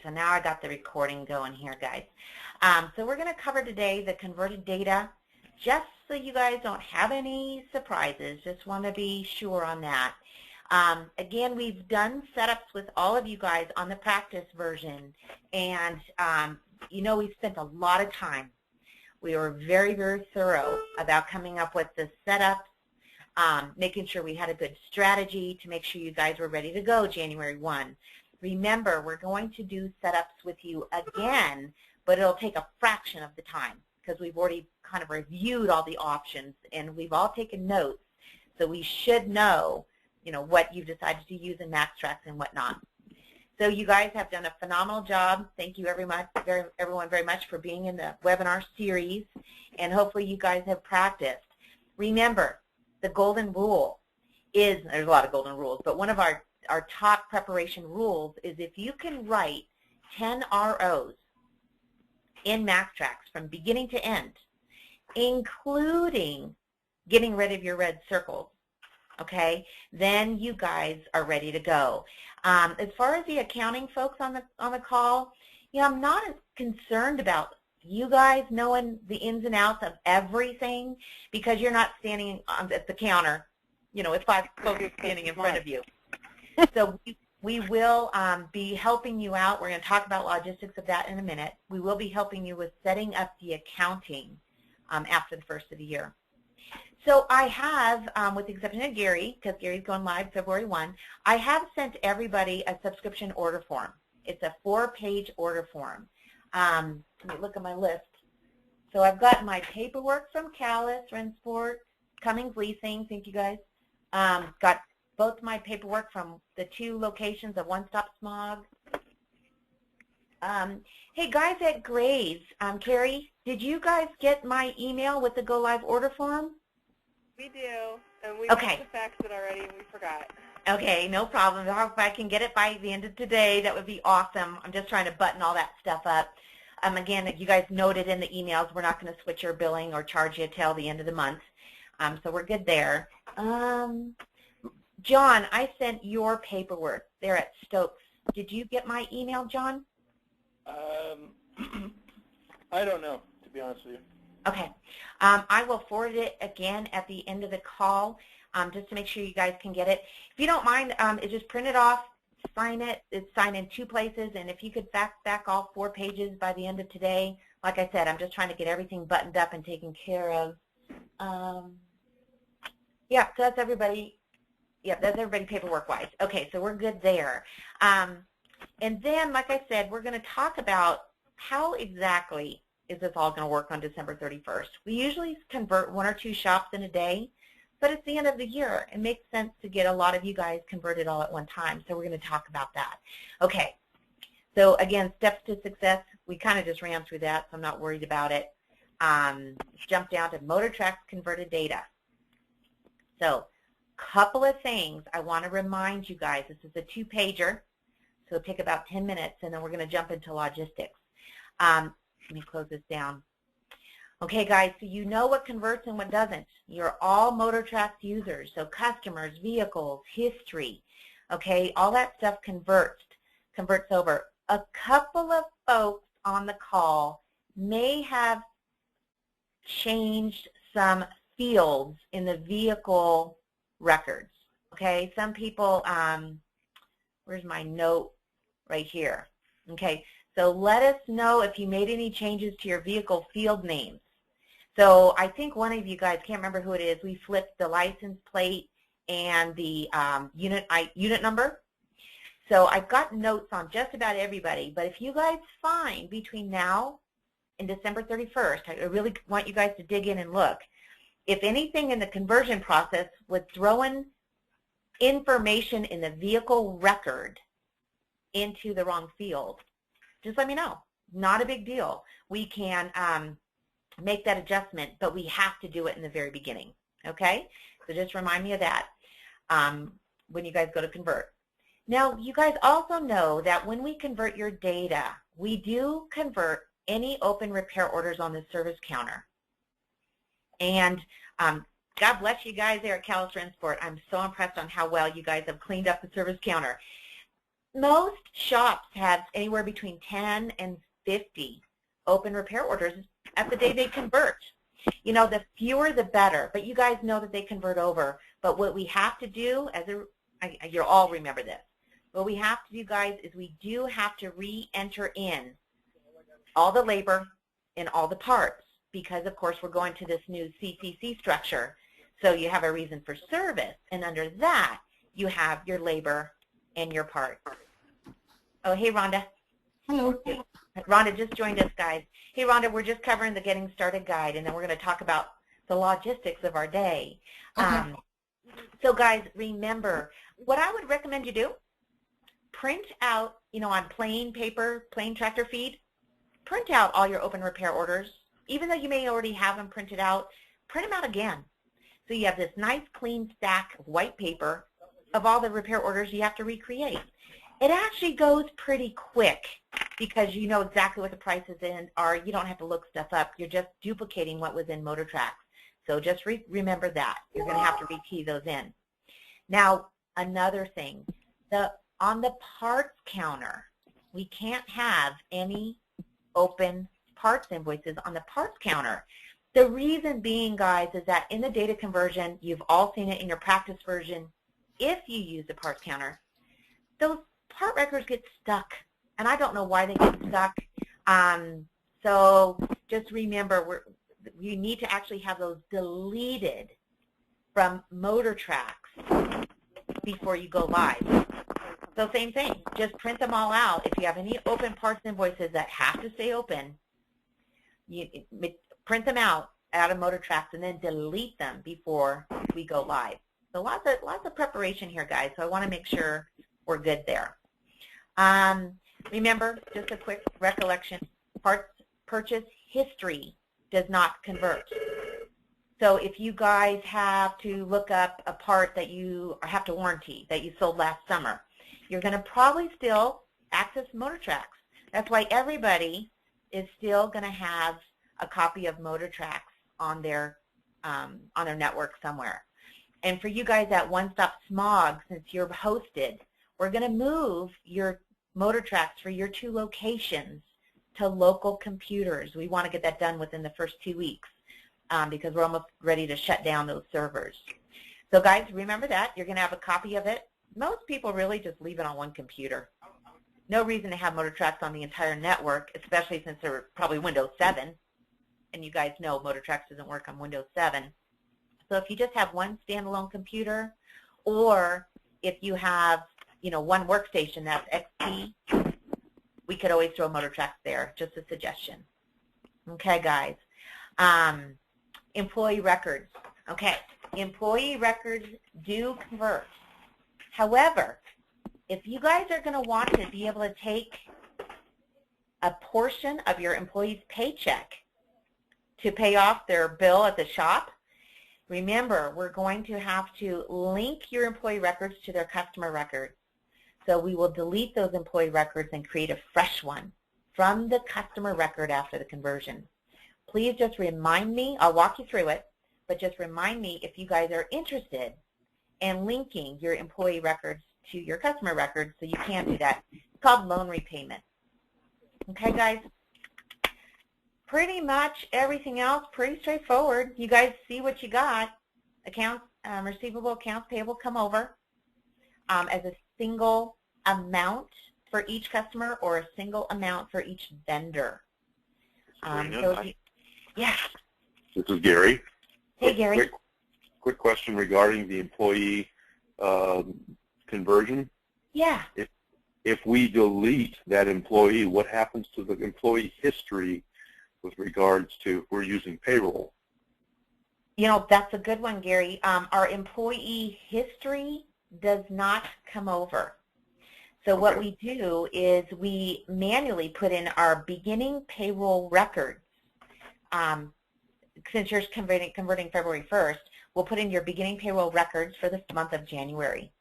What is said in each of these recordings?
So now I got the recording going here, guys. So we're going to cover today the converted data, just so you guys don't have any surprises. Just want to be sure on that. Again, we've done setups with all of you guys on the practice version, and you know, we spent a lot of time. We were very, very thorough about coming up with the setups, making sure we had a good strategy to make sure you guys were ready to go January 1. Remember, we're going to do setups with you again, but it'll take a fraction of the time because we've already kind of reviewed all the options and we've all taken notes, so we should know, you know, what you've decided to use in MaxxTraxx and whatnot. So you guys have done a phenomenal job. Thank you everyone very much for being in the webinar series, and hopefully you guys have practiced. Remember, the golden rule is, there's a lot of golden rules, but one of our top preparation rules is if you can write 10 ROs in MaxxTraxx from beginning to end, including getting rid of your red circles, okay, then you guys are ready to go. As far as the accounting folks on the call, you know, I'm not as concerned about you guys knowing the ins and outs of everything because you're not standing at the counter, you know, with 5 folks standing in front of you. So we will be helping you out. We're going to talk about logistics of that in a minute. We will be helping you with setting up the accounting after the first of the year. So I have, with the exception of Gary, because Gary's going live February 1, I have sent everybody a subscription order form. It's a 4-page order form. Let me look at my list. So I've got my paperwork from Callis, Rensport, Cummings Leasing, thank you guys. Got both my paperwork from the 2 locations of One Stop Smog. Hey guys at Graves, Carrie, did you guys get my email with the Go Live order form? We do, and we okay. meant to fax it already and we forgot. Okay, no problem. If I can get it by the end of today, that would be awesome. I'm just trying to button all that stuff up. Again, you guys noted in the emails, we're not going to switch your billing or charge you till the end of the month. So we're good there. John, I sent your paperwork there at Stokes. Did you get my email, John? I don't know, to be honest with you. Okay. I will forward it again at the end of the call just to make sure you guys can get it. If you don't mind, just print it off, sign it. It's signed in 2 places, and if you could fax back all 4 pages by the end of today, like I said, I'm just trying to get everything buttoned up and taken care of. Yeah, so that's everybody. Yeah, that's everybody paperwork-wise. Okay, so we're good there. And then, like I said, we're going to talk about how exactly is this all going to work on December 31st. We usually convert 1 or 2 shops in a day, but it's the end of the year. It makes sense to get a lot of you guys converted all at one time, so we're going to talk about that. Okay, so again, steps to success. We kind of just ran through that, so I'm not worried about it. Jump down to MotorTraxx converted data. So couple of things I want to remind you guys. This is a 2-pager, so it'll take about 10 minutes, and then we're going to jump into logistics. Let me close this down. Okay, guys, so you know what converts and what doesn't. You're all MotorTraxx users, so customers, vehicles, history, okay, all that stuff converts over. A couple of folks on the call may have changed some fields in the vehicle records, okay? Some people, where's my note right here? Okay, so let us know if you made any changes to your vehicle field names. So I think one of you guys, can't remember who it is, we flipped the license plate and the unit number. So I've got notes on just about everybody, but if you guys find between now and December 31st, I really want you guys to dig in and look. If anything in the conversion process was throwing information in the vehicle record into the wrong field, just let me know. Not a big deal. We can make that adjustment, but we have to do it in the very beginning, okay? So just remind me of that when you guys go to convert. Now, you guys also know that when we convert your data, we do convert any open repair orders on the service counter. And God bless you guys there at Callis Rensport. I'm so impressed on how well you guys have cleaned up the service counter. most shops have anywhere between 10 and 50 open repair orders at the day they convert. You know, the fewer the better, but you guys know that they convert over. But what we have to do, you'll all remember this, what we have to do, guys, is we do have to re-enter in all the labor and all the parts because, of course, we're going to this new CCC structure. So you have a reason for service, and under that, you have your labor and your parts. Oh, hey, Rhonda. Hello. Rhonda just joined us, guys. Hey, Rhonda, we're just covering the Getting Started guide, and then we're going to talk about the logistics of our day. Okay. So, guys, remember, what I would recommend you do, print out, you know, on plain paper, plain tractor feed, print out all your open repair orders. Even though you may already have them printed out, print them out again. So you have this nice, clean stack of white paper of all the repair orders you have to recreate. It actually goes pretty quick because you know exactly what the prices are. You don't have to look stuff up. You're just duplicating what was in MotorTraxx. So just remember that. You're going to have to rekey those in. Now, another thing, on the parts counter, we can't have any open parts invoices on the parts counter. The reason being, guys, is that in the data conversion, you've all seen it in your practice version, if you use the parts counter, those part records get stuck, and I don't know why they get stuck. So just remember, you need to actually have those deleted from MotorTraxx before you go live. So same thing, just print them all out. If you have any open parts invoices that have to stay open, you print them out of MotorTraxx and then delete them before we go live. So lots of preparation here, guys. So I want to make sure we're good there. Remember, just a quick recollection, parts purchase history does not convert. So if you guys have to look up a part that you have to warranty that you sold last summer, you're going to probably still access MotorTraxx. That's why everybody is still going to have a copy of MotorTraxx on their network somewhere. And for you guys at One Stop Smog, since you're hosted, we're going to move your MotorTraxx for your 2 locations to local computers. We want to get that done within the first 2 weeks because we're almost ready to shut down those servers. So guys, remember that. You're going to have a copy of it. Most people really just leave it on one computer. No reason to have MotorTraxx on the entire network, especially since they're probably Windows 7. And you guys know MotorTraxx doesn't work on Windows 7. So if you just have one standalone computer, or if you have, you know, one workstation that's XP, we could always throw MotorTraxx there. Just a suggestion. Okay, guys. Employee records. Okay, employee records do convert. However, if you guys are going to want to be able to take a portion of your employee's paycheck to pay off their bill at the shop, remember, we're going to have to link your employee records to their customer records. So we will delete those employee records and create a fresh one from the customer record after the conversion. Please just remind me, I'll walk you through it, but just remind me if you guys are interested in linking your employee records to your customer records, so you can do that. It's called loan repayment. Okay, guys? Pretty much everything else pretty straightforward. You guys see what you got. Accounts receivable, accounts payable come over as a single amount for each customer or a single amount for each vendor. Yeah. This is Gary. Hey, Gary. Quick question regarding the employee conversion. Yeah. If we delete that employee, what happens to the employee history with regards to if we're using payroll? You know, that's a good one, Gary. Our employee history does not come over. So Okay. what we do is we manually put in our beginning payroll records. Since you're converting February 1st, we'll put in your beginning payroll records for the month of January.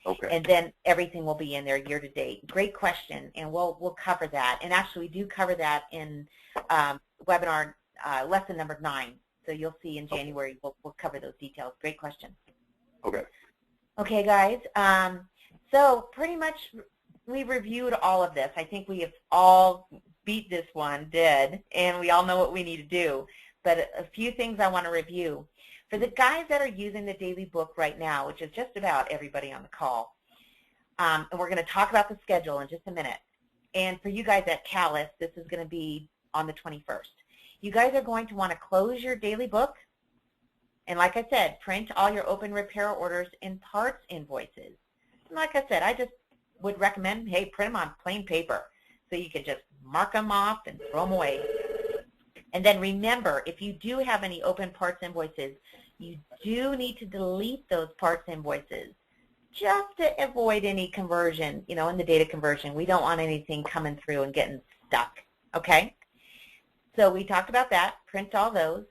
Okay. And then everything will be in there year to date. Great question, and we'll cover that. And actually, we do cover that in webinar lesson number 9. So you'll see in January we'll cover those details. Great question. Okay. Okay, guys. So pretty much we've reviewed all of this. I think we have all beat this one dead, and we all know what we need to do. But a few things I want to review. For the guys that are using the daily book right now, which is just about everybody on the call, and we're going to talk about the schedule in just a minute. And for you guys at Callis, this is going to be on the 21st. You guys are going to want to close your daily book. And like I said, print all your open repair orders and parts invoices. And like I said, I just would recommend, hey, print them on plain paper so you can just mark them off and throw them away. And then remember, if you do have any open parts invoices, you do need to delete those parts invoices just to avoid any conversion, in the data conversion. We don't want anything coming through and getting stuck, okay? So we talked about that, print all those.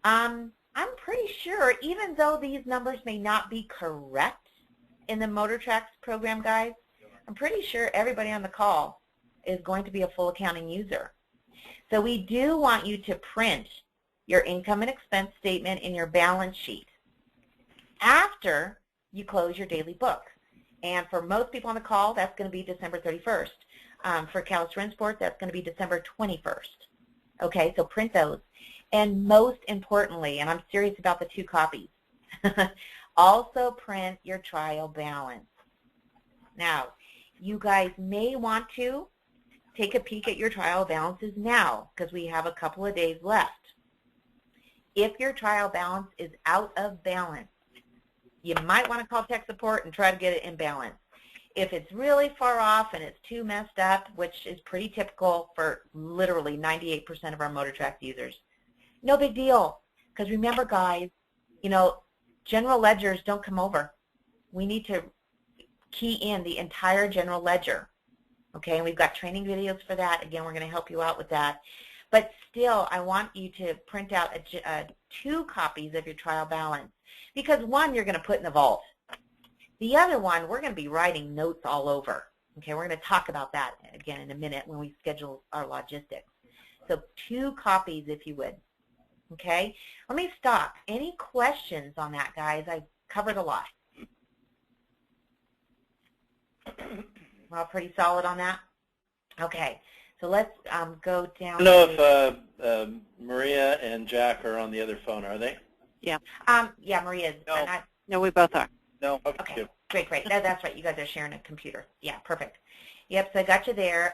I'm pretty sure, even though these numbers may not be correct in the MotorTraxx program, guys, I'm pretty sure everybody on the call is going to be a full accounting user. So we do want you to print your income and expense statement in your balance sheet after you close your daily book. And for most people on the call, that's going to be December 31st. For Callis Rensport, that's going to be December 21st. Okay, so print those. And most importantly, and I'm serious about the 2 copies, also print your trial balance. Now, you guys may want to take a peek at your trial balances now because we have a couple of days left. If your trial balance is out of balance, you might want to call tech support and try to get it in balance. If it's really far off and it's too messed up, which is pretty typical for literally 98% of our MotorTraxx users, no big deal. Because remember, guys, general ledgers don't come over. We need to key in the entire general ledger. Okay, and we've got training videos for that. Again, we're going to help you out with that. But still, I want you to print out 2 copies of your trial balance. Because one, you're going to put in the vault. The other one, we're going to be writing notes all over. Okay, we're going to talk about that again in a minute when we schedule our logistics. So 2 copies, if you would. Okay, let me stop. Any questions on that, guys? I covered a lot. We're all pretty solid on that? Okay, so let's go down. I don't know if Maria and Jack are on the other phone, are they? Yeah. Yeah, Maria's. No. No, we both are. No? Okay, great. That's right. You guys are sharing a computer. Yeah, perfect. Yep, so I got you there.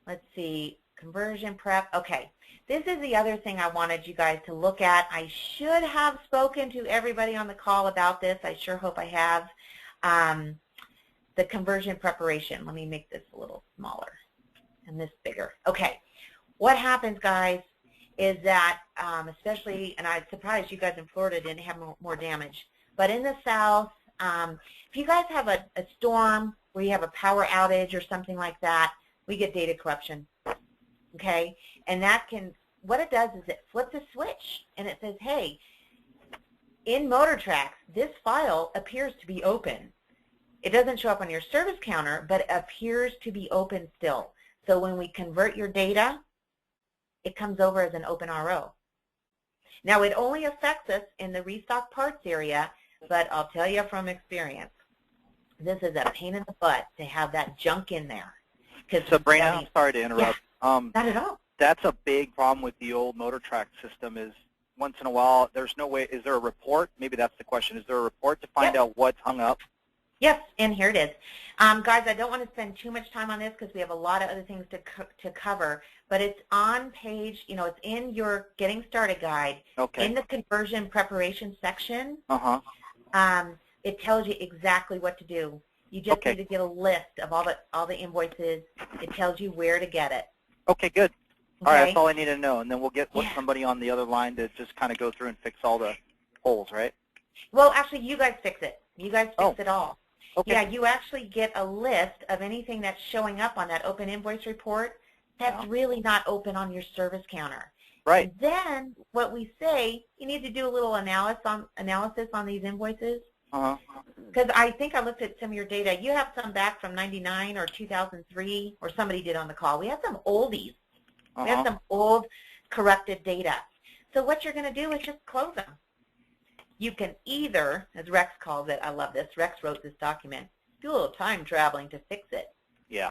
Let's see, conversion prep. Okay, this is the other thing I wanted you guys to look at. I should have spoken to everybody on the call about this. I sure hope I have. The conversion preparation. Let me make this a little smaller and this bigger. Okay, what happens, guys, is that especially, and I'm surprised you guys in Florida didn't have more damage, but in the South, if you guys have a storm where you have a power outage or something like that, we get data corruption, okay? And that can, what it does is it flips a switch, and it says, hey, in MotorTraxx, this file appears to be open. It doesn't show up on your service counter, but it appears to be open still. So when we convert your data, it comes over as an open RO. Now, it only affects us in the restock parts area, but I'll tell you from experience, this is a pain in the butt to have that junk in there. Sabrina, I'm sorry to interrupt. Yeah, not at all. That's a big problem with the old MotorTraxx system is once in a while, there's no way, is there a report? Maybe that's the question. Is there a report to find out what's hung up? Yes, and here it is. Guys, I don't want to spend too much time on this because we have a lot of other things to cover, but it's on page, it's in your Getting Started guide. Okay. In the conversion preparation section, it tells you exactly what to do. You just need to get a list of all the invoices. It tells you where to get it. Okay, good. Okay? All right, that's all I need to know, and then we'll get somebody on the other line to just kind of go through and fix all the holes, right? Well, actually, you guys fix it. You guys fix it all. Okay. Yeah, you actually get a list of anything that's showing up on that open invoice report that's really not open on your service counter. Right. And then what we say, you need to do a little analysis on these invoices. Because I think I looked at some of your data. You have some back from 99 or 2003, or somebody did on the call. We have some oldies. We have some old corrupted data. So what you're going to do is just close them. You can either, as Rex calls it, I love this, Rex wrote this document, do a little time traveling to fix it. Yeah.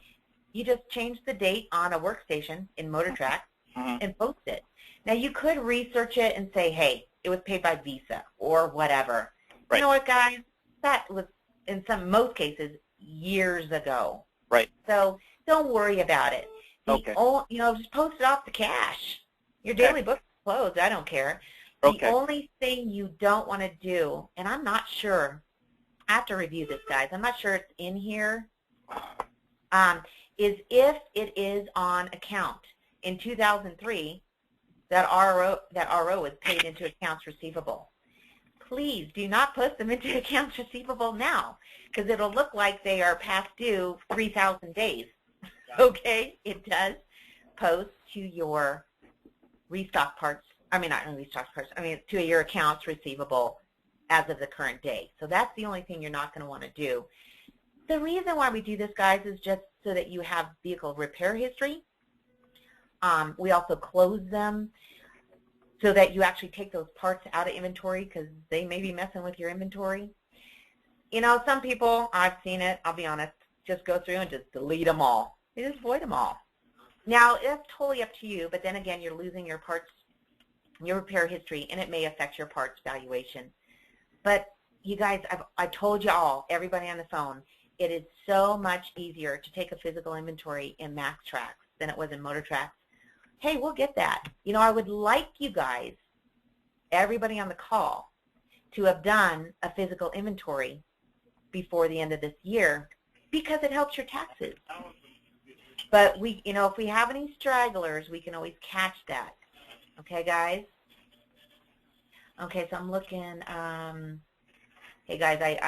You just change the date on a workstation in MotorTraxx and post it. Now, you could research it and say, hey, it was paid by Visa or whatever. Right. You know what, guys? That was, in most cases, years ago. Right. So don't worry about it. Okay. Just post it off the cash. Your daily book is closed. I don't care. The only thing you don't want to do, and I'm not sure, I have to review this, guys. I'm not sure it's in here, is if it is on account. In 2003, that RO was paid into accounts receivable. Please do not post them into accounts receivable now, because it'll look like they are past due 3,000 days. Okay? It does post to your restock parts. I mean, not restock parts. I mean, to your accounts receivable as of the current day. So that's the only thing you're not going to want to do. The reason why we do this, guys, is just so that you have vehicle repair history. We also close them so that you actually take those parts out of inventory because they may be messing with your inventory. You know, some people, I've seen it, I'll be honest, just go through and just delete them all. They just void them all. Now, it's totally up to you, but then again, you're losing your parts, your repair history, and it may affect your parts valuation. But you guys, I told you all, everybody on the phone, it is so much easier to take a physical inventory in MaxxTraxx than it was in MotorTraxx. Hey, we'll get that. You know, I would like you guys, everybody on the call, to have done a physical inventory before the end of this year because it helps your taxes. But we, you know, if we have any stragglers, we can always catch that. Okay, guys? Okay, so I'm looking, hey guys,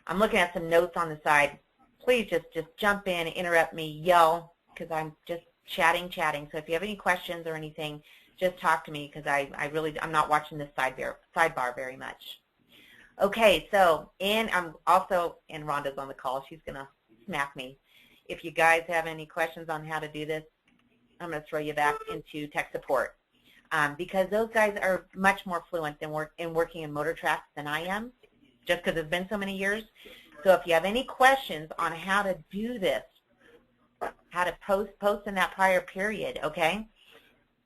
I'm looking at some notes on the side. Please just jump in, interrupt me, yell, because I'm just chatting. So if you have any questions or anything, just talk to me because I'm not watching this sidebar very much. Okay, so I'm also, and Rhonda's on the call, she's going to smack me. If you guys have any questions on how to do this, I'm going to throw you back into tech support because those guys are much more fluent in working in MotorTraxx than I am, just because it's been so many years. So if you have any questions on how to do this, how to post in that prior period, okay,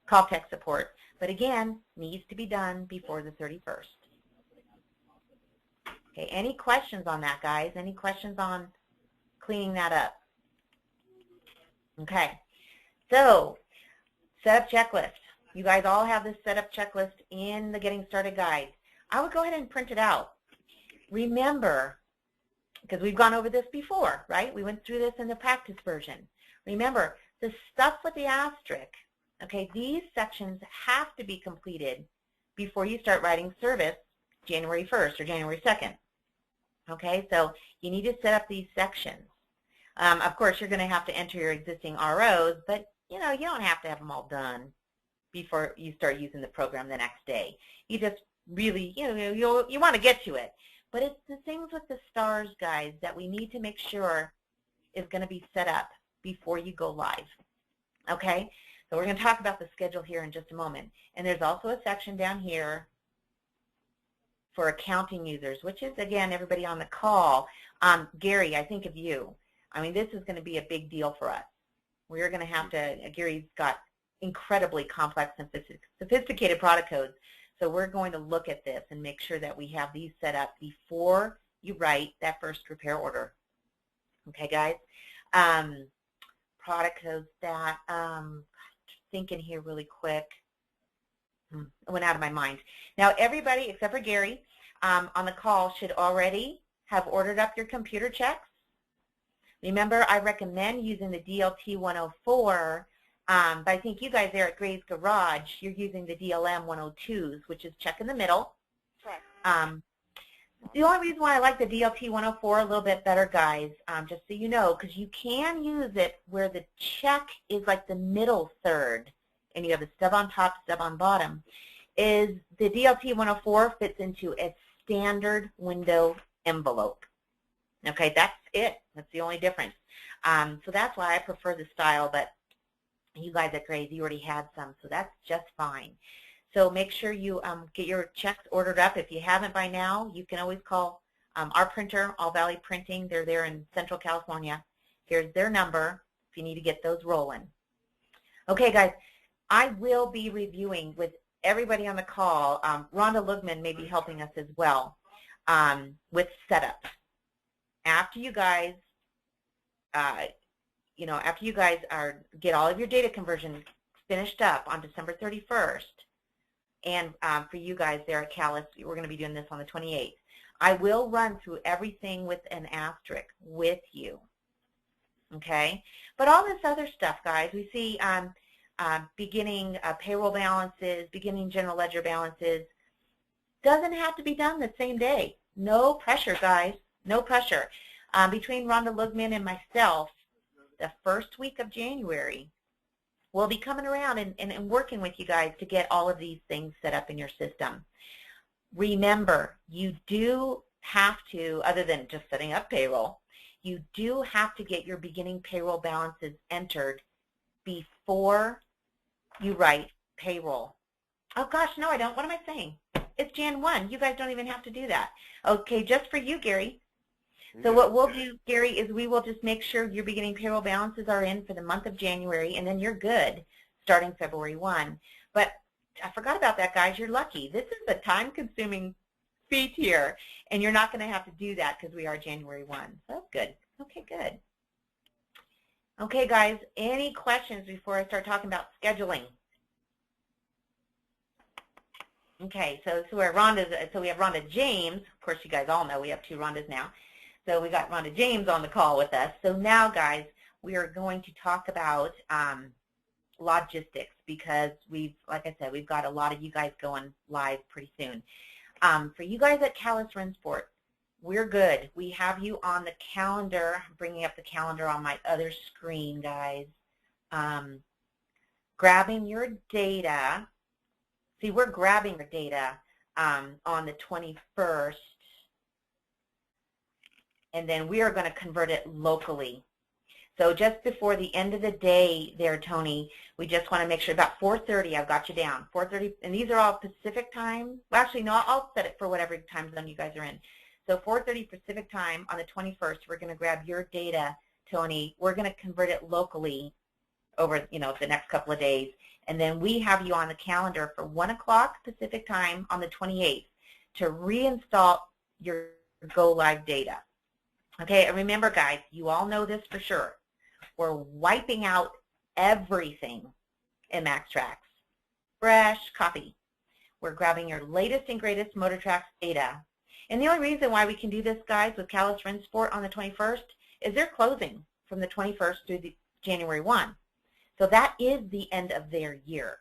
call tech support. But again, needs to be done before the 31st. Okay, any questions on that, guys? Any questions on cleaning that up? Okay, so setup checklist. You guys all have this setup checklist in the Getting Started guide. I would go ahead and print it out. Remember, because we've gone over this before, right? We went through this in the practice version. Remember, the stuff with the asterisk, okay, these sections have to be completed before you start writing service January 1st or January 2nd. Okay, so you need to set up these sections. Of course, you're going to have to enter your existing ROs, but, you know, you don't have to have them all done before you start using the program the next day. You just really, you know, you want to get to it. But it's the things with the stars, guys, that we need to make sure is going to be set up before you go live. Okay? So we're going to talk about the schedule here in just a moment. And there's also a section down here for accounting users, which is, again, everybody on the call. Gary, I think of you. I mean, this is going to be a big deal for us. We're going to have to, Gary's got incredibly complex and sophisticated product codes. So we're going to look at this and make sure that we have these set up before you write that first repair order. Okay, guys? Product codes that, thinking here really quick. It went out of my mind. Now, everybody except for Gary on the call should already have ordered up your computer checks. Remember, I recommend using the DLT 104, but I think you guys there at Gray's Garage, you're using the DLM 102s, which is check in the middle. Correct. The only reason why I like the DLT 104 a little bit better, guys, just so you know, because you can use it where the check is like the middle third, and you have a stub on top, stub on bottom, is the DLT 104 fits into a standard window envelope. Okay, that's it. That's the only difference. So that's why I prefer the style, but you guys at Gray's, you already had some, so that's just fine. So make sure you get your checks ordered up. If you haven't by now, you can always call Our printer, All Valley Printing, they're there in Central California. Here's their number if you need to get those rolling. Okay, guys, I will be reviewing with everybody on the call. Rhonda Lugman may be helping us as well with setup. After you guys, after you guys get all of your data conversion finished up on December 31st, and for you guys there at Calais, we're going to be doing this on the 28th. I will run through everything with an asterisk with you, okay? But all this other stuff, guys, we see beginning payroll balances, beginning general ledger balances, doesn't have to be done the same day. No pressure, guys, no pressure. Between Rhonda Lugman and myself, the first week of January, we'll be coming around and working with you guys to get all of these things set up in your system. Remember, you do have to, other than just setting up payroll, you do have to get your beginning payroll balances entered before you write payroll. Oh gosh, no I don't. What am I saying? It's Jan 1. You guys don't even have to do that. Okay, just for you, Gary. So what we'll do, Gary, is we will just make sure your beginning payroll balances are in for the month of January, and then you're good starting February 1. But I forgot about that, guys. You're lucky. This is a time-consuming feat here, and you're not going to have to do that because we are January 1. So that's good. Okay, good. Okay, guys, any questions before I start talking about scheduling? Okay, so we have Rhonda James. Of course, you guys all know we have 2 Rhondas now. So we got Rhonda James on the call with us. So now, guys, we are going to talk about logistics because like I said, we've got a lot of you guys going live pretty soon. For you guys at Calais Rensport, we're good. We have you on the calendar. I'm bringing up the calendar on my other screen, guys. Grabbing your data. See, we're grabbing your data on the 21st, and then we are going to convert it locally. So just before the end of the day there, Tony, we just want to make sure about 4:30, I've got you down. 4:30, and these are all Pacific time. Well, actually, no, I'll set it for whatever time zone you guys are in. So 4:30 Pacific time on the 21st, we're going to grab your data, Tony. We're going to convert it locally over, the next couple of days. And then we have you on the calendar for 1 o'clock Pacific time on the 28th to reinstall your Go Live data. Okay, and remember, guys, you all know this for sure. We're wiping out everything in MaxxTraxx. Fresh copy. We're grabbing your latest and greatest MotorTraxx data. And the only reason why we can do this, guys, with Calais Rensport on the 21st is they're closing from the 21st through the January 1. So that is the end of their year.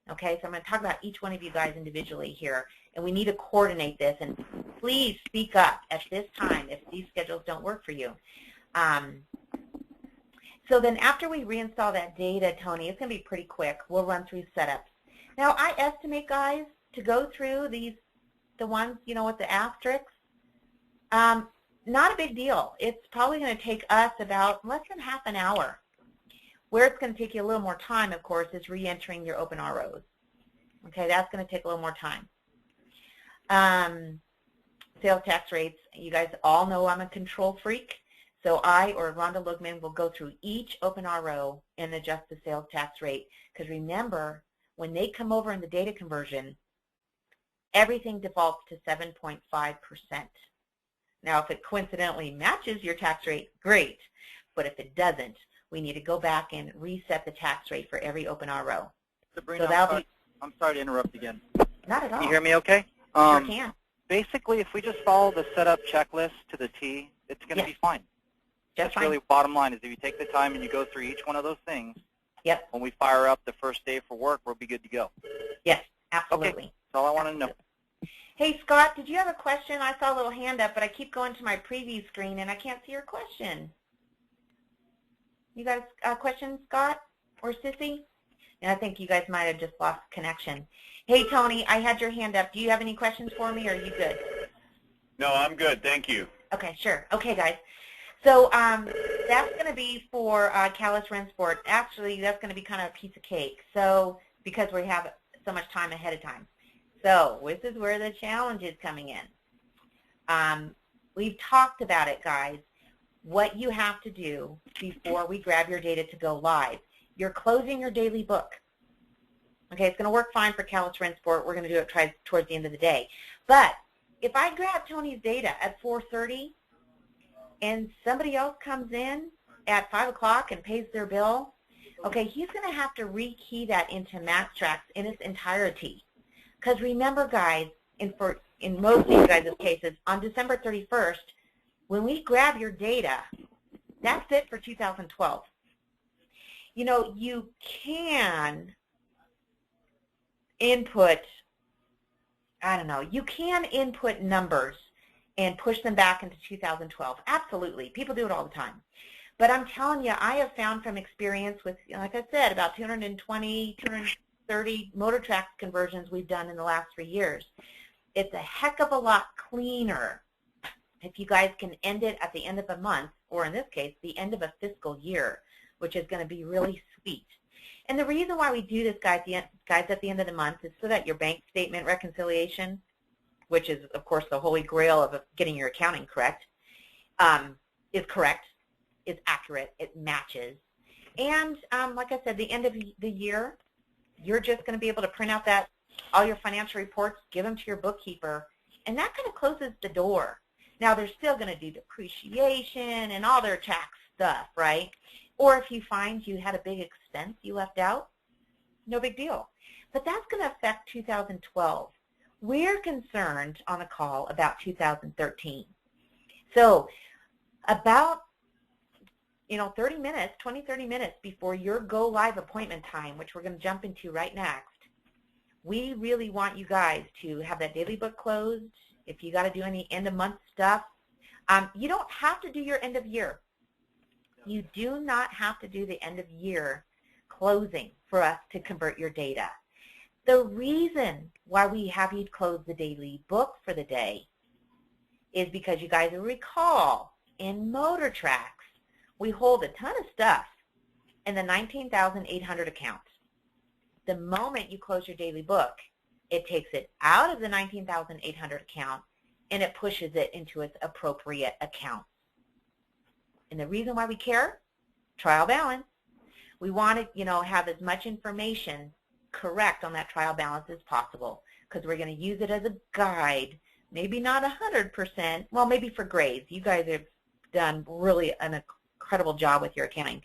Okay, so I'm going to talk about each one of you guys individually here, and we need to coordinate this. And please speak up at this time if these schedules don't work for you. So then after we reinstall that data, Tony, it's going to be pretty quick. We'll run through setups. Now, I estimate, guys, to go through the ones, with the asterisks, not a big deal. It's probably going to take us about less than half an hour. Where it's going to take you a little more time, of course, is re-entering your open ROs. Okay, that's going to take a little more time. Sales tax rates, you guys all know I'm a control freak. So I or Rhonda Lugman will go through each open RO and adjust the sales tax rate. Because remember, when they come over in the data conversion, everything defaults to 7.5%. Now, if it coincidentally matches your tax rate, great. But if it doesn't, we need to go back and reset the tax rate for every open RO. Sabrina, so I'm sorry to interrupt again. Not at all. Can you hear me okay? Sure can. Basically, if we just follow the setup checklist to the T, it's going to be fine. That's really bottom line is if you take the time and you go through each one of those things, when we fire up the first day for work, we'll be good to go. Yes, absolutely. Okay. That's all I want to know. Hey, Scott, did you have a question? I saw a little hand up, but I keep going to my preview screen, and I can't see your question. You got a question, Scott or Sissy? And I think you guys might have just lost connection. Hey, Tony, I had your hand up. Do you have any questions for me, or are you good? No, I'm good. Thank you. Okay, sure. Okay, guys. So that's going to be for Calais Rensport. Actually, that's going to be kind of a piece of cake. So because we have so much time ahead of time. So this is where the challenge is coming in. We've talked about it, guys, what you have to do before we grab your data to go live. You're closing your daily book. Okay, it's going to work fine for Callus Rensport. We're going to do it towards the end of the day. But if I grab Tony's data at 4:30 and somebody else comes in at 5 o'clock and pays their bill, okay, he's going to have to rekey that into MaxxTraxx in its entirety. Because remember, guys, in most of you guys' cases, on December 31st, when we grab your data, that's it for 2012. You know, you can input, I don't know, you can input numbers and push them back into 2012. Absolutely. People do it all the time. But I'm telling you, I have found from experience with, like I said, about 220, 230 MotorTraxx conversions we've done in the last 3 years. It's a heck of a lot cleaner if you guys can end it at the end of a month, or in this case, the end of a fiscal year, which is going to be really sweet. And the reason why we do this, guys, at the end of the month is so that your bank statement reconciliation, which is, of course, the holy grail of getting your accounting correct, is correct, is accurate, it matches. And like I said, the end of the year, you're just going to be able to print out all your financial reports, give them to your bookkeeper, and that kind of closes the door. Now, they're still going to do depreciation and all their tax stuff, right? Or if you find you had a big expense you left out, no big deal. But that's going to affect 2012. We're concerned on a call about 2013. So about 30 minutes, 20, 30 minutes before your go live appointment time, which we're going to jump into right next, we really want you guys to have that daily book closed. If you got to do any end of month stuff, you don't have to do your end of year. You do not have to do the end of year closing for us to convert your data. The reason why we have you close the daily book for the day is because you guys will recall in MotorTraxx, we hold a ton of stuff in the 19,800 account. The moment you close your daily book, it takes it out of the 19,800 account and it pushes it into its appropriate account. And the reason why we care, trial balance. We want to, have as much information correct on that trial balance as possible because we're going to use it as a guide. Maybe not 100%, well, maybe for grades. You guys have done really an incredible job with your accounting.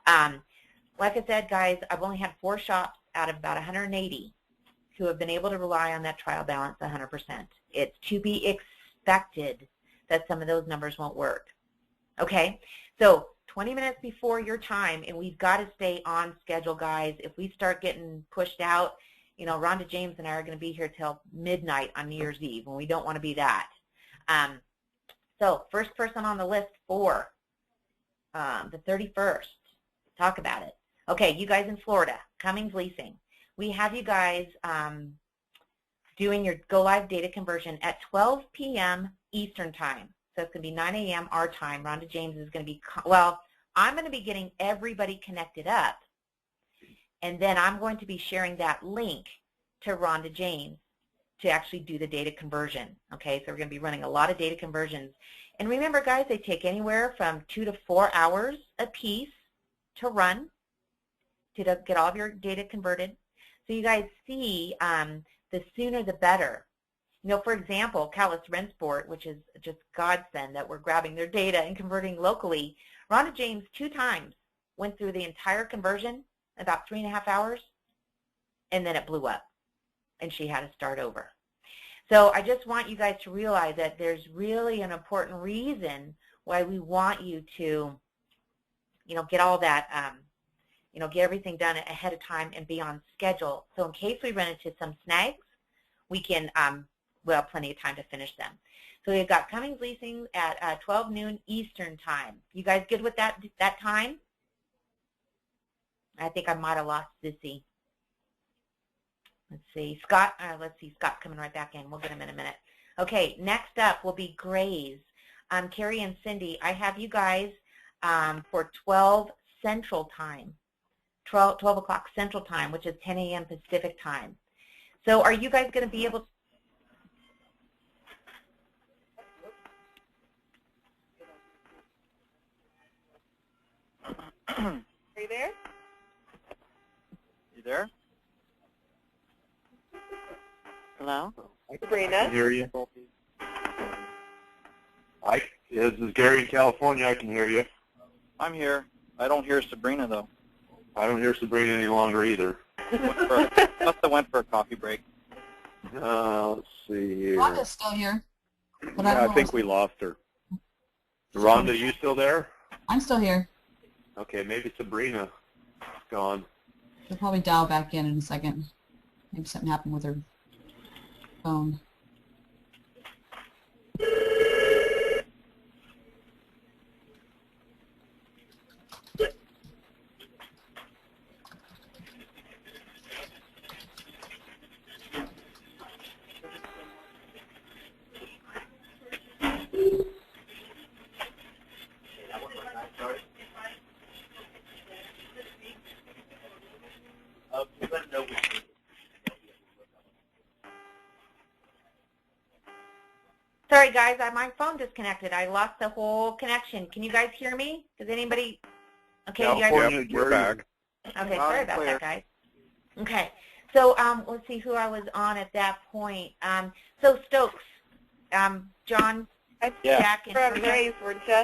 Like I said, guys, I've only had 4 shops out of about 180 who have been able to rely on that trial balance 100%. It's to be expected that some of those numbers won't work. Okay, so 20 minutes before your time, and we've got to stay on schedule, guys. If we start getting pushed out, Rhonda James and I are going to be here till midnight on New Year's Eve, and we don't want to be that. So first person on the list for the 31st, talk about it. Okay, you guys in Florida, Cummings Leasing. We have you guys doing your go live data conversion at 12 p.m. Eastern time. So it's going to be 9 a.m. our time. Rhonda James is going to be, I'm going to be getting everybody connected up, and then I'm going to be sharing that link to Rhonda James to actually do the data conversion. Okay, so we're going to be running a lot of data conversions. And remember, guys, they take anywhere from 2 to 4 hours a piece to run to get all of your data converted. So you guys see the sooner the better. For example, Callus Rensport, which is just godsend that we're grabbing their data and converting locally. Rhonda James 2 times went through the entire conversion in about 3.5 hours, and then it blew up, and she had to start over. So I just want you guys to realize that there's really an important reason why we want you to, get all that, get everything done ahead of time and be on schedule. So in case we run into some snags, we can we'll have plenty of time to finish them. So we've got Cummings Leasing at 12 noon Eastern time. You guys good with that time? I think I might have lost Sissy. Let's see, Scott. Let's see, Scott coming right back in. We'll get him in a minute. Okay, next up will be Grays. Carrie and Cindy, I have you guys for 12 Central Time, 12 o'clock Central Time, which is 10 a.m. Pacific Time. So are you guys going to be able to? Are you there? You there? Hello? Sabrina? I can hear you. This is Gary in California. I can hear you. I'm here. I don't hear Sabrina, though. I don't hear Sabrina any longer either. Must have went for a coffee break. Let's see here. Rhonda's still here. But Yeah, I think we lost her. Rhonda, you still there? I'm still here. Okay, maybe Sabrina's gone. She'll probably dial back in a second. Maybe something happened with her phone. Sorry, guys, my phone disconnected. I lost the whole connection. Can you guys hear me? Does anybody? Okay, you guys. Yep, we're back. Okay, sorry about that, guys. Okay, so let's see who I was on at that point. So Stokes, John, Jack, and Grace, weren't you?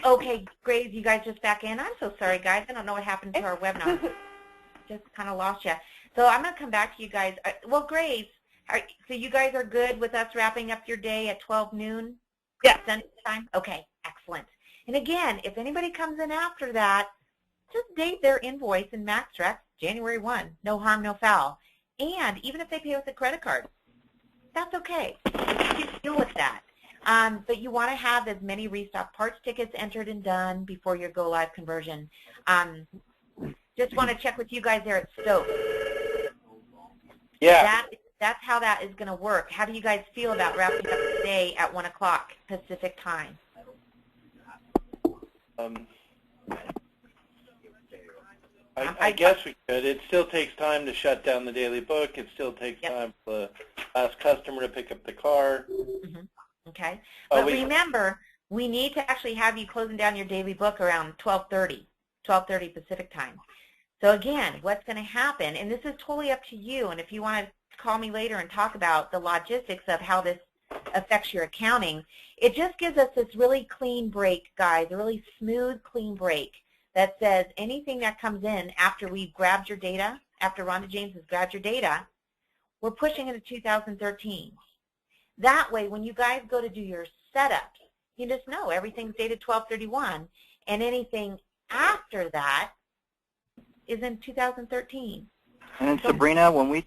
Okay, Grace, you guys just back in? I'm so sorry, guys. I don't know what happened to our webinar. Just kind of lost you. So I'm going to come back to you guys. Well, Grace, so you guys are good with us wrapping up your day at 12 noon? Yeah. Central Time? Okay, excellent. And again, if anybody comes in after that, just date their invoice in MaxxTraxx January 1. No harm, no foul. And even if they pay with a credit card, that's okay. You can deal with that. But you want to have as many restock parts tickets entered and done before your go live conversion. Just want to check with you guys there at Stoke. Yeah. That's how that is going to work. How do you guys feel about wrapping up the day at 1 o'clock Pacific time? I guess we could. It still takes time to shut down the daily book. It still takes time for the last customer to pick up the car. Mm-hmm. Okay. But remember, we need to actually have you closing down your daily book around 12:30 Pacific time. So again, what's going to happen, and this is totally up to you, and if you want to call me later and talk about the logistics of how this affects your accounting, it just gives us this really clean break, guys, a really smooth, clean break that says anything that comes in after we've grabbed your data, after Rhonda James has grabbed your data, we're pushing into 2013. That way, when you guys go to do your setups, you just know everything's dated 12/31, and anything after that is in 2013. And then Sabrina, when we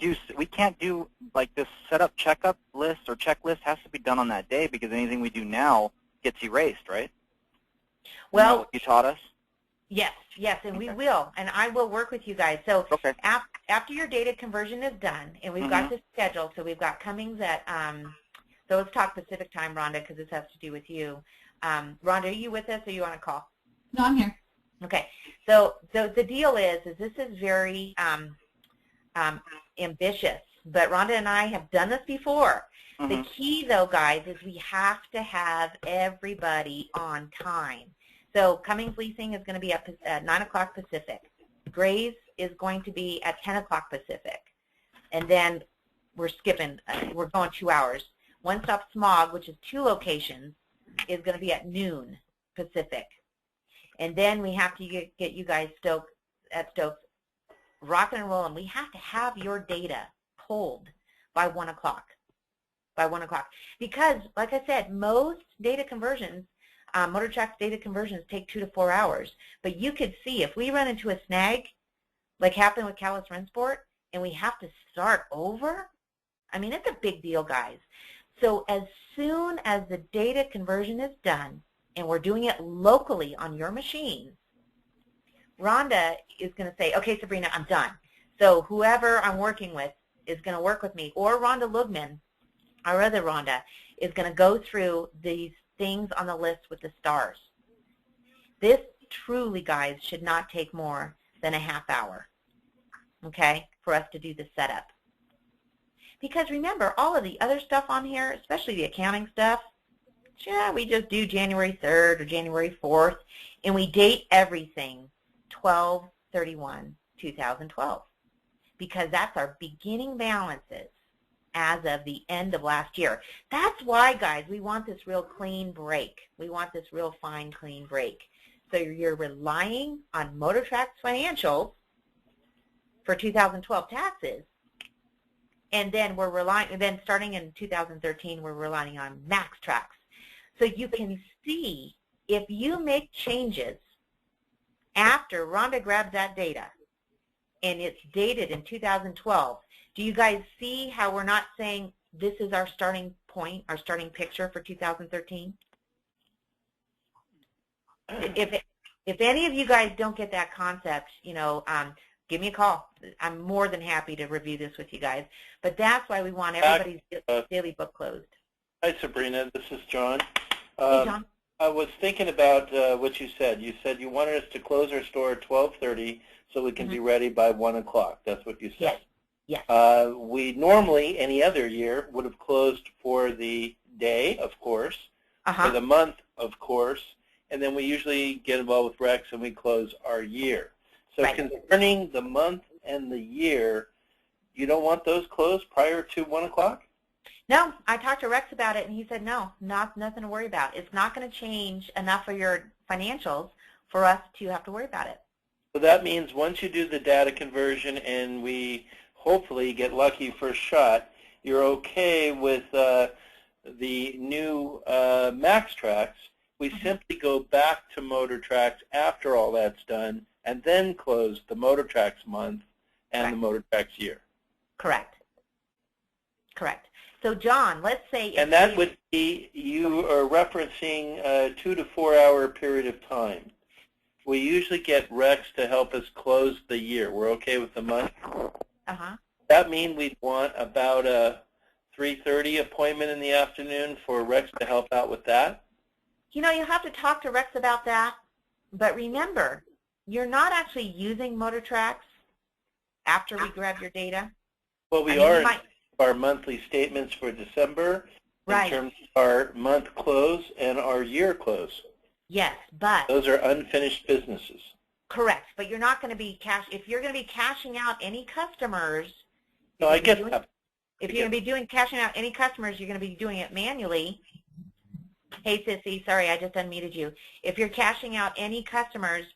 can't do like this setup checkup list or checklist has to be done on that day because anything we do now gets erased, right? Well, you know what you taught us? Yes, and we will, and I will work with you guys. So after your data conversion is done, and we've got this scheduled, so we've got Cummings at, so let's talk Pacific time, Rhonda, because this has to do with you. Rhonda, are you with us, or you want to call? No, I'm here. Okay, so the deal is this is very ambitious, but Rhonda and I have done this before. The key, though, guys, is we have to have everybody on time. So Cummings Leasing is going to be at 9 o'clock Pacific. Gray's is going to be at 10 o'clock Pacific. And then we're skipping. We're going 2 hours. One Stop Smog, which is 2 locations, is going to be at noon Pacific. And then we have to get you guys at Stokes rocking and rolling. We have to have your data pulled by 1 o'clock. By 1 o'clock. Because, like I said, most data conversions, MotorTraxx data conversions take 2 to 4 hours. But you could see if we run into a snag, like happened with Callis Rensport, and we have to start over, I mean, it's a big deal, guys. So as soon as the data conversion is done, and we're doing it locally on your machine, Rhonda is going to say, okay, Sabrina, I'm done. So whoever I'm working with is going to work with me, or Rhonda Lugman, our other Rhonda, is going to go through these things on the list with the stars. This truly, guys, should not take more than a half hour, okay, for us to do the setup. Because remember, all of the other stuff on here, especially the accounting stuff, yeah, we just do January 3rd or January 4th, and we date everything 12/31/2012 because that's our beginning balances as of the end of last year. That's why, guys, we want this real clean break. We want this real fine, clean break. So you're relying on MotorTraxx financials for 2012 taxes, and then we're relying. And then starting in 2013, we're relying on MaxxTraxx. So you can see if you make changes after Rhonda grabs that data, and it's dated in 2012. Do you guys see how we're not saying this is our starting point, our starting picture for 2013? If any of you guys don't get that concept, you know, give me a call. I'm more than happy to review this with you guys. But that's why we want everybody's daily book closed. Hi, Sabrina. This is John. Hey, John. I was thinking about what you said. You said you wanted us to close our store at 12:30 so we can be ready by 1 o'clock. That's what you said. Yes. We normally, any other year, would have closed for the day, of course, for the month, of course, and then we usually get involved with Rex and we close our year. So concerning the month and the year, you don't want those closed prior to 1 o'clock? No, I talked to Rex about it, and he said no, nothing to worry about. It's not going to change enough of your financials for us to have to worry about it. So that means once you do the data conversion and we hopefully get lucky first shot, you're okay with the new MaxxTraxx. We simply go back to MotorTraxx after all that's done and then close the MotorTraxx month and the MotorTraxx year. Correct. So, John, let's say... And that would be, you are referencing a 2 to 4 hour period of time. We usually get Rex to help us close the year. We're okay with the month? That mean we'd want about a 3:30 appointment in the afternoon for Rex to help out with that? You know, you have to talk to Rex about that. But remember, you're not actually using MotorTraxx after we grab your data. Well, we are in our monthly statements for December in terms of our month close and our year close. Yes, but... those are unfinished businesses. Correct, but you're not going to be if you're going to be cashing out any customers... No, I get that. If you're going to be cashing out any customers, you're going to be doing it manually. Hey, Sissy, sorry, I just unmuted you. If you're cashing out any customers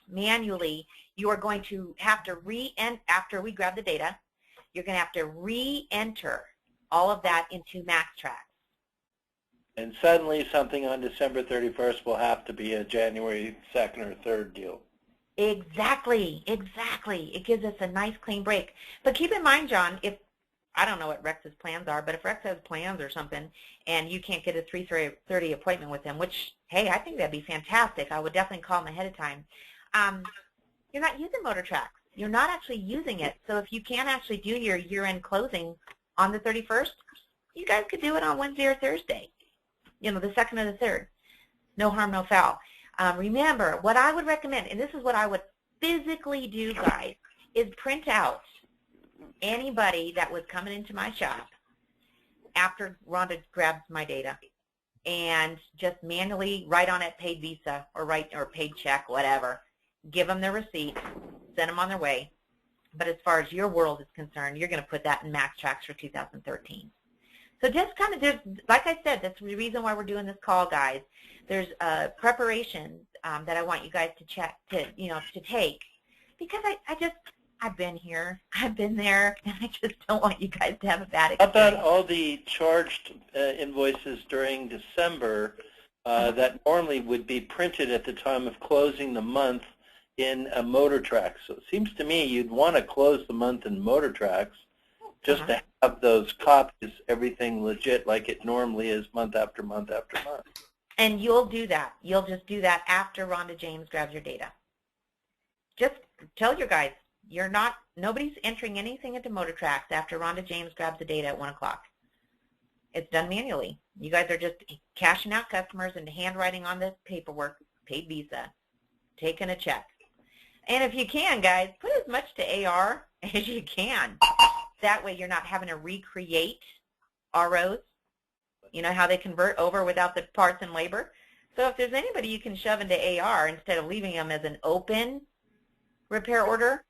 manually, you are going to have to after we grab the data, you're going to have to re-enter all of that into MaxxTraxx. And suddenly something on December 31st will have to be a January 2nd or 3rd deal. Exactly. It gives us a nice clean break. But keep in mind, John, I don't know what Rex's plans are, but if Rex has plans or something and you can't get a 3:30 appointment with him, which, hey, I think that'd be fantastic. I would definitely call him ahead of time. You're not using MotorTraxx. You're not actually using it. So if you can't actually do your year-end closing on the 31st, you guys could do it on Wednesday or Thursday, you know, the 2nd or the 3rd. No harm, no foul. Remember, what I would recommend, and this is what I would physically do, guys, is print out anybody that was coming into my shop after Rhonda grabs my data and just manually write on it paid Visa or paid check, whatever. Give them their receipt, send them on their way. But as far as your world is concerned, you're going to put that in MaxxTraxx for 2013. So just kind of, like I said, that's the reason why we're doing this call, guys. There's a preparation that I want you guys to take, because I've been here, I've been there, and I just don't want you guys to have a bad experience. How about all the charged invoices during December that normally would be printed at the time of closing the month in a MotorTraxx? So it seems to me you'd want to close the month in MotorTraxx just to have those copies, everything legit like it normally is month after month after month. And you'll do that. You'll just do that after Rhonda James grabs your data. Just tell your guys, nobody's entering anything into MotorTraxx after Rhonda James grabs the data at 1 o'clock. It's done manually. You guys are just cashing out customers and handwriting on this paperwork, paid Visa, taking a check. And if you can, guys, put as much to AR as you can. That way you're not having to recreate ROs. You know how they convert over without the parts and labor? So if there's anybody you can shove into AR instead of leaving them as an open repair order,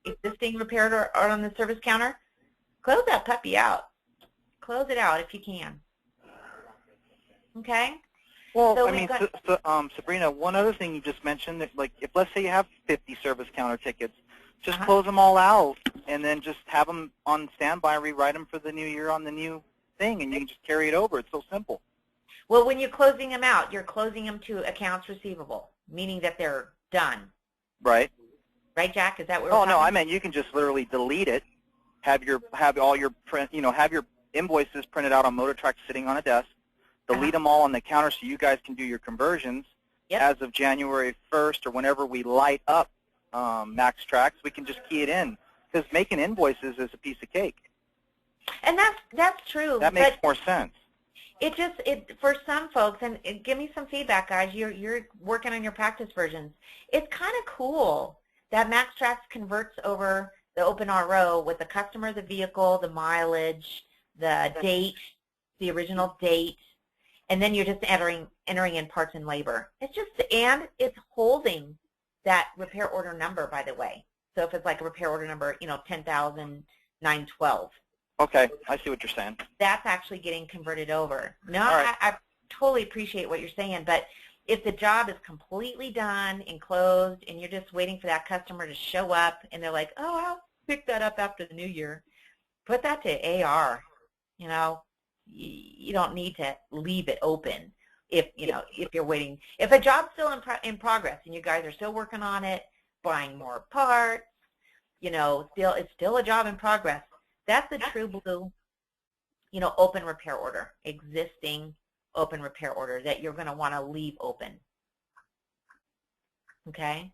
existing repair order on the service counter, close that puppy out. Close it out if you can. Okay? Well, so I mean, Sabrina, one other thing you just mentioned, that, like, if let's say you have 50 service counter tickets, just close them all out and then just have them on standby, rewrite them for the new year on the new thing, and you can just carry it over. It's so simple. Well, when you're closing them out, you're closing them to accounts receivable, meaning that they're done. Right. Right, Jack? Is that what we're talking? No, I meant you can just literally delete it, have all your have your invoices printed out on MotorTraxx sitting on a desk, delete them all on the counter so you guys can do your conversions. As of January 1st or whenever we light up MaxxTraxx, we can just key it in, because making invoices is a piece of cake. And that's true. That makes more sense. It for some folks, and give me some feedback, guys. You're working on your practice versions. It's kind of cool that MaxxTraxx converts over the open RO with the customer, the vehicle, the mileage, the date, the original date, and then you're just entering in parts and labor. And it's holding that repair order number, by the way. So if it's like a repair order number, 10,912. Okay, I see what you're saying. That's actually getting converted over. No, I totally appreciate what you're saying, but if the job is completely done and closed and you're just waiting for that customer to show up and they're like, oh, I'll pick that up after the new year, put that to AR. You don't need to leave it open if you're waiting. If a job's still in progress and you guys are still working on it, buying more parts, it's still a job in progress. That's a true blue, open repair order, existing open repair order that you're going to want to leave open. Okay?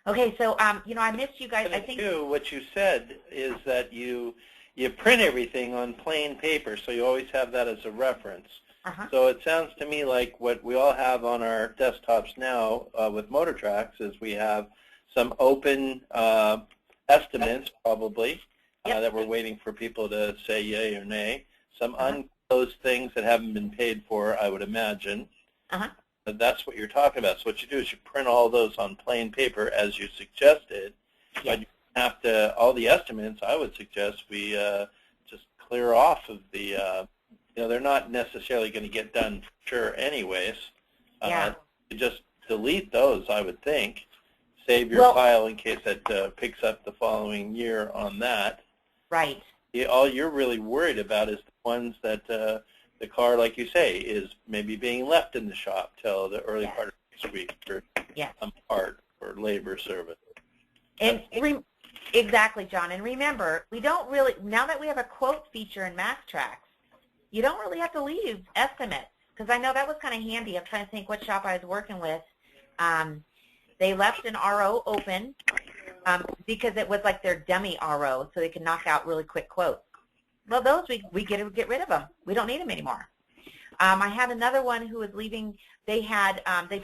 Okay, so, I missed you guys. I think what you said is that you print everything on plain paper, so you always have that as a reference. So it sounds to me like what we all have on our desktops now with MotorTraxx is we have some open estimates, probably, that we're waiting for people to say yay or nay. Some unclosed things that haven't been paid for, I would imagine. That's what you're talking about. So what you do is you print all those on plain paper, as you suggested. But you have to, all the estimates, I would suggest we just clear off of the, they're not necessarily going to get done for sure anyways. You just delete those, I would think. Save your file in case it picks up the following year on that. Right. All you're really worried about is the ones that the car, like you say, is maybe being left in the shop till the early part of next week for some part or labor service. And exactly, John. And remember, we don't really, now that we have a quote feature in MaxxTraxx, you don't really have to leave estimates, because I know that was kind of handy. I'm trying to think what shop I was working with. They left an RO open because it was like their dummy RO, so they could knock out really quick quotes. Well, those we get rid of them. We don't need them anymore. I had another one who was leaving. They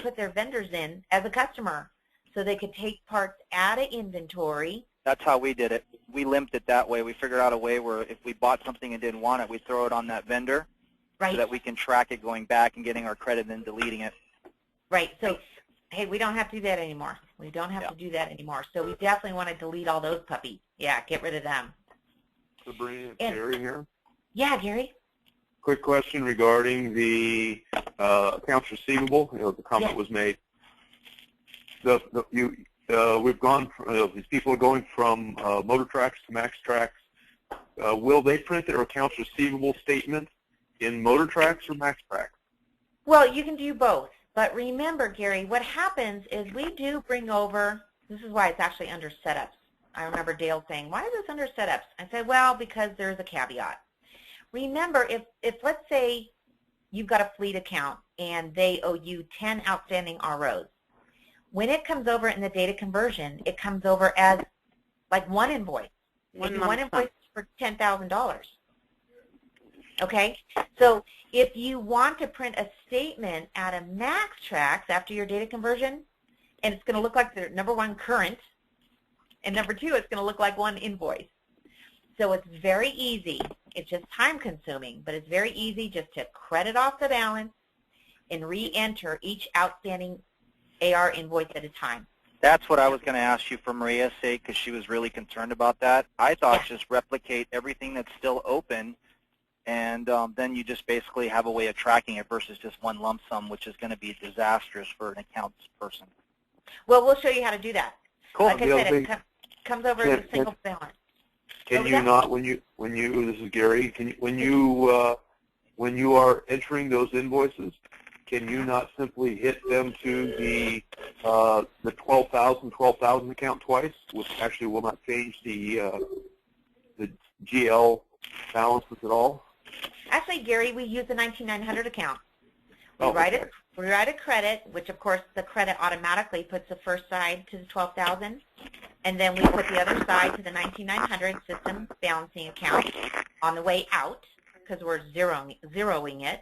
put their vendors in as a customer, so they could take parts out of inventory. That's how we did it. We limped it that way. We figured out a way where if we bought something and didn't want it, we throw it on that vendor, so that we can track it going back and getting our credit and then deleting it. Right. So, hey, we don't have to do that anymore. We don't have to do that anymore. So we definitely want to delete all those puppies. Yeah, get rid of them. Sabrina, Gary here. Yeah, Gary. Quick question regarding the accounts receivable. The comment was made. We've gone. These people are going from MotorTraxx to MaxxTraxx. Will they print their accounts receivable statement in MotorTraxx or MaxxTraxx? Well, you can do both. But remember, Gary, what happens is we do bring over. This is why it's actually under setups. I remember Dale saying, "Why is this under setups?" I said, "Well, because there's a caveat. Remember, if let's say you've got a fleet account and they owe you 10 outstanding ROs. When it comes over in the data conversion, it comes over as like one invoice. One invoice for $10,000. Okay? So if you want to print a statement out of MaxxTraxx after your data conversion, and it's going to look like the number one current, and number two, it's going to look like one invoice. So it's very easy. It's just time consuming, but it's very easy just to credit off the balance and re-enter each outstanding AR invoice at a time. That's what I was going to ask you for Maria's sake, because she was really concerned about that. I thought just replicate everything that's still open, and then you just basically have a way of tracking it versus just one lump sum, which is going to be disastrous for an accounts person. Well, we'll show you how to do that. Cool. Like I said, it comes over as a single balance. Can you not, when you, this is Gary, when you are entering those invoices, can you not simply hit them to the 12,000 account twice, which actually will not change the GL balances at all? Actually, Gary, we use the 19900 account. We Oh, write okay. it. We write a credit, which of course the credit automatically puts the first side to the 12,000, and then we put the other side to the 19900 system balancing account on the way out, because we're zeroing it.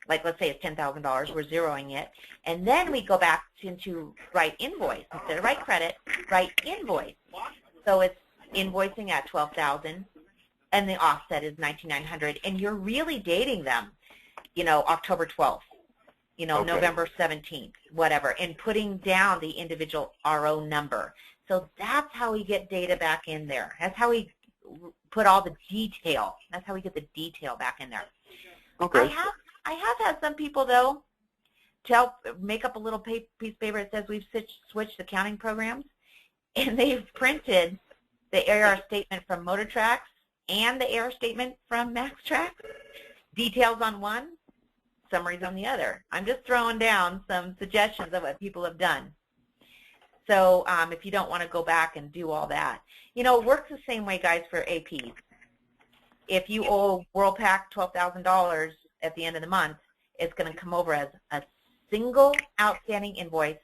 Like, let's say it's $10,000, we're zeroing it, and then we go back into write invoice. Instead of write credit, write invoice. So it's invoicing at 12,000, and the offset is 19900, and you're really dating them, you know, October 12th, you know, okay, November 17th, whatever, and putting down the individual RO number. So that's how we get data back in there. That's how we put all the detail. That's how we get the detail back in there. Okay. I have had some people, though, make up a little piece of paper that says we've switched accounting programs, and they've printed the AR statement from MotorTraxx and the AR statement from MaxxTraxx, details on one, summaries on the other. I'm just throwing down some suggestions of what people have done. So if you don't want to go back and do all that. You know, it works the same way, guys, for APs. If you owe WorldPack $12,000 at the end of the month, it's going to come over as a single outstanding invoice,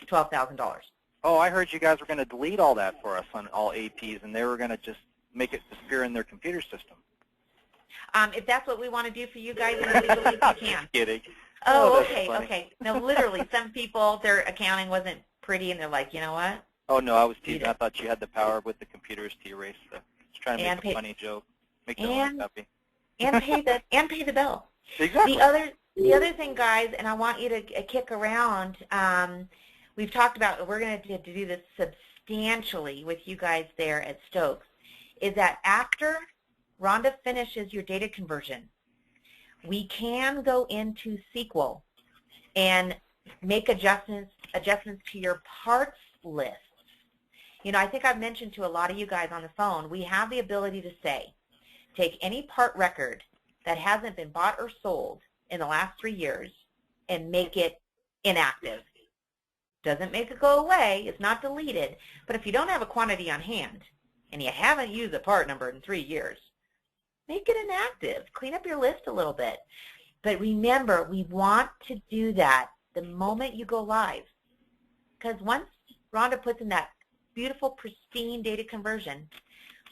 $12,000. Oh, I heard you guys were going to delete all that for us on all APs, and they were going to just make it disappear in their computer system. If that's what we want to do for you guys, individually, you can. Just kidding. Oh, okay, okay. No, literally, some people, their accounting wasn't pretty, and they're like, you know what? Oh, no, I was teasing. I thought you had the power with the computers to erase the. Just trying to make a funny joke. Make the owners happy. And pay the bill. Exactly. The other thing, guys, and I want you to kick around. We've talked about, we're going to do this substantially with you guys there at Stokes, is that after Rhonda finishes your data conversion, we can go into SQL and make adjustments to your parts list. You know, I think I've mentioned to a lot of you guys on the phone, we have the ability to say, take any part record that hasn't been bought or sold in the last 3 years and make it inactive. Doesn't make it go away, it's not deleted, but if you don't have a quantity on hand and you haven't used a part number in 3 years, make it inactive. Clean up your list a little bit. But remember, we want to do that the moment you go live. Because once Rhonda puts in that beautiful, pristine data conversion,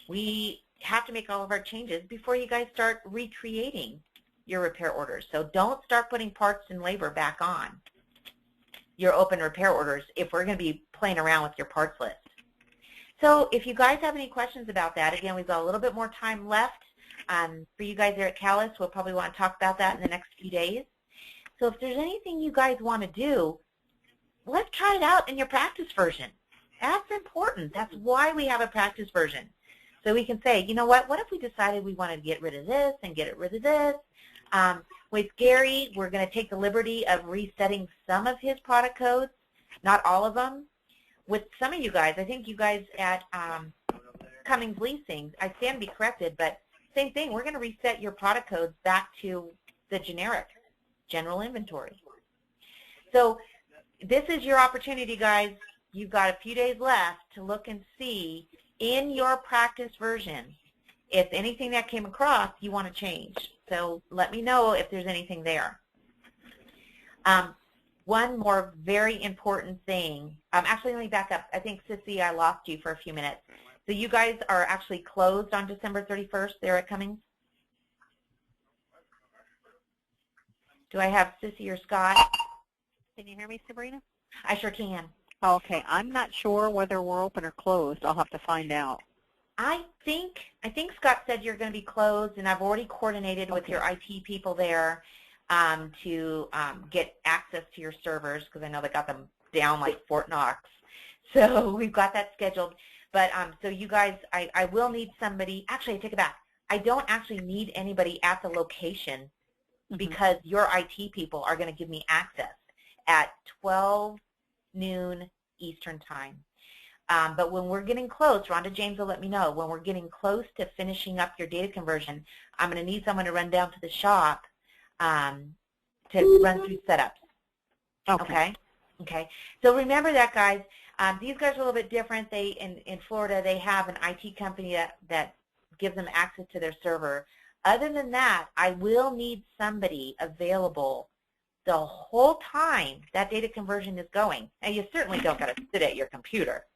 we have to make all of our changes before you guys start recreating your repair orders. So don't start putting parts and labor back on your open repair orders if we're going to be playing around with your parts list. So if you guys have any questions about that, again, we've got a little bit more time left. For you guys there at Calais, we'll probably want to talk about that in the next few days. So if there's anything you guys want to do, let's try it out in your practice version. That's important. That's why we have a practice version. So we can say, you know what if we decided we wanted to get rid of this and get rid of this? With Gary, we're going to take the liberty of resetting some of his product codes, not all of them. With some of you guys, I think you guys at Cummings Leasing, I stand to be corrected, but same thing, we're going to reset your product codes back to the generic, general inventory. So this is your opportunity, guys. You've got a few days left to look and see in your practice version if anything that came across you want to change. So let me know if there's anything there. One more very important thing. Actually, let me back up. I think, Sissy, I lost you for a few minutes. So you guys are actually closed on December 31st there at Cummings? Do I have Sissy or Scott? Can you hear me, Sabrina? I sure can. Okay, I'm not sure whether we're open or closed. I'll have to find out. I think Scott said you're going to be closed, and I've already coordinated with your IT people there to get access to your servers, because I know they got them down like Fort Knox. So we've got that scheduled. But so you guys, I will need somebody. Actually, I take it back. I don't actually need anybody at the location because your IT people are going to give me access at 12 noon Eastern time. But when we're getting close, Rhonda James will let me know, when we're getting close to finishing up your data conversion, I'm going to need someone to run down to the shop to run through setups. Okay? Okay. So remember that, guys. These guys are a little bit different. They in Florida, they have an IT company that gives them access to their server. Other than that, I will need somebody available the whole time that data conversion is going. And you certainly don't got to sit at your computer.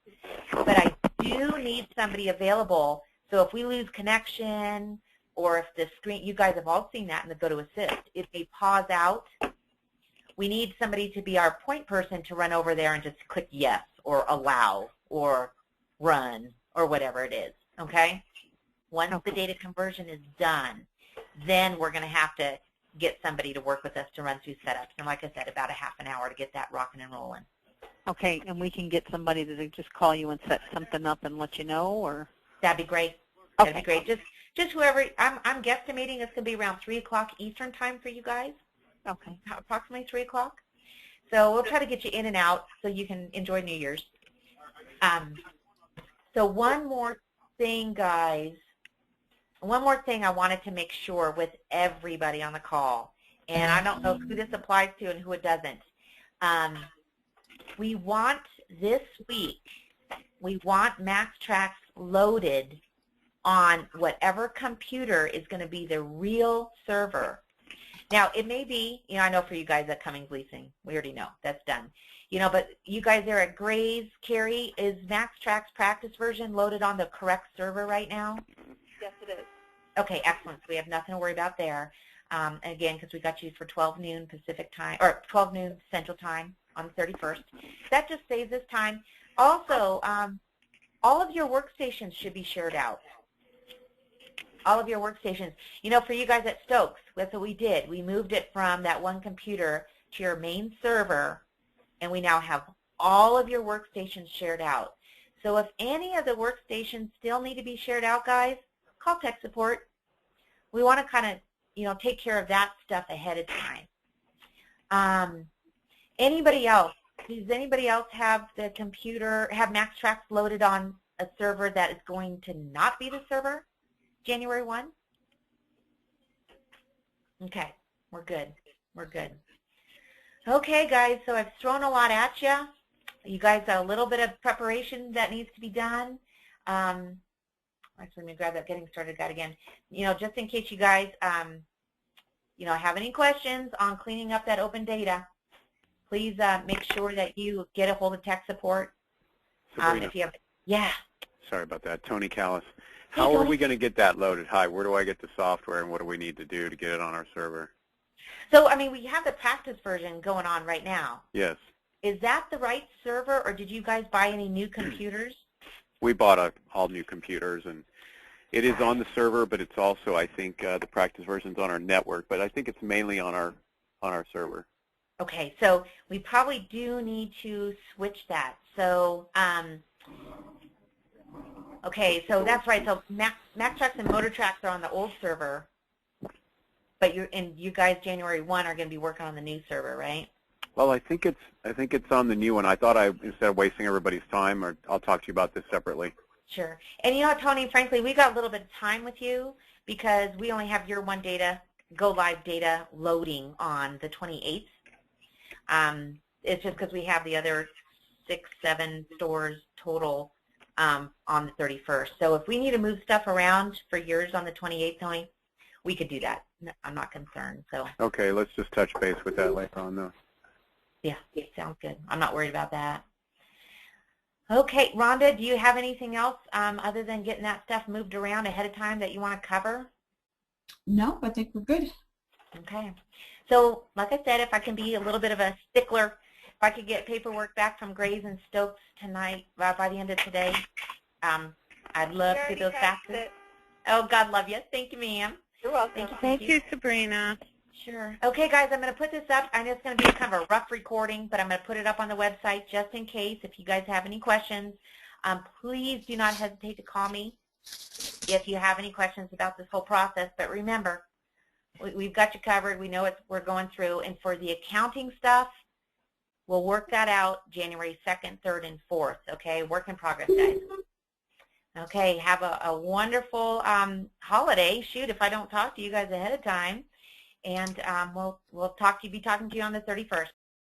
But I do need somebody available, so if we lose connection or if the screen, you guys have all seen that in the Go to Assist, if they pause out, we need somebody to be our point person to run over there and just click yes or allow or run or whatever it is, okay? Once the data conversion is done, then we're going to have to get somebody to work with us to run through setups. And like I said, about a half an hour to get that rocking and rolling. Okay, and we can get somebody to just call you and set something up and let you know, or? That'd be great. That'd be great. Just whoever, I'm guesstimating it's going to be around 3 o'clock Eastern time for you guys. Okay. Approximately 3 o'clock. So we'll try to get you in and out so you can enjoy New Year's. So one more thing, guys. One more thing I wanted to make sure with everybody on the call, and I don't know who this applies to and who it doesn't. We want this week, we want MaxxTraxx loaded on whatever computer is going to be the real server. Now, it may be, I know for you guys at Cummings Leasing, we already know, that's done. But you guys there at Grays, Carrie, is MaxxTraxx practice version loaded on the correct server right now? Yes, it is. Okay, excellent. So we have nothing to worry about there. Again, because we got you for 12 noon Pacific time, or 12 noon Central time on the 31st. That just saves us time. Also, all of your workstations should be shared out. All of your workstations. For you guys at Stokes, that's what we did. We moved it from that one computer to your main server, and we now have all of your workstations shared out. So if any of the workstations still need to be shared out, guys, call tech support. We want to kind of, take care of that stuff ahead of time. Anybody else? Does anybody else have the computer, have MaxxTraxx loaded on a server that is going to not be the server January 1? Okay, we're good. We're good. Okay, guys, so I've thrown a lot at you. You guys got a little bit of preparation that needs to be done. Actually, let me grab that getting started guide again. Just in case you guys, have any questions on cleaning up that open data, please make sure that you get a hold of tech support. If you have, yeah. Sorry about that. Tony Callis. How are we going to get that loaded? Hi, where do I get the software, and what do we need to do to get it on our server? So, we have the practice version going on right now. Yes. Is that the right server, or did you guys buy any new computers? We bought all new computers, and it is on the server, but it's also, I think, the practice version's on our network, but I think it's mainly on our server. Okay, so we probably do need to switch that. So, okay, so that's right. So MaxxTraxx and MotorTraxx are on the old server, but you guys January 1 are going to be working on the new server, right? Well, I think it's on the new one. I thought instead of wasting everybody's time, I'll talk to you about this separately. Sure. And Tony, frankly, we got a little bit of time with you because we only have your one data, go live data loading on the 28th. It's just because we have the other 6, 7 stores total on the 31st. So if we need to move stuff around for yours on the 28th, Tony, we could do that. I'm not concerned. So. Okay, let's just touch base with that later on, though. Yeah, sounds good. I'm not worried about that. Okay, Rhonda, do you have anything else other than getting that stuff moved around ahead of time that you want to cover? No, I think we're good. Okay. So, like I said, if I can be a little bit of a stickler, if I could get paperwork back from Grays and Stokes tonight by the end of today, I'd love to get those faxes. Oh, God love you. Thank you, ma'am. You're welcome. Thank you, Sabrina. Sure. Okay, guys, I'm going to put this up. I know it's going to be kind of a rough recording, but I'm going to put it up on the website just in case. If you guys have any questions, please do not hesitate to call me if you have any questions about this whole process. But remember, we've got you covered. We know what we're going through. And for the accounting stuff, we'll work that out January 2nd, 3rd, and 4th. Okay, work in progress, guys. Okay, have a wonderful holiday. Shoot, if I don't talk to you guys ahead of time. And we'll be talking to you on the 31st.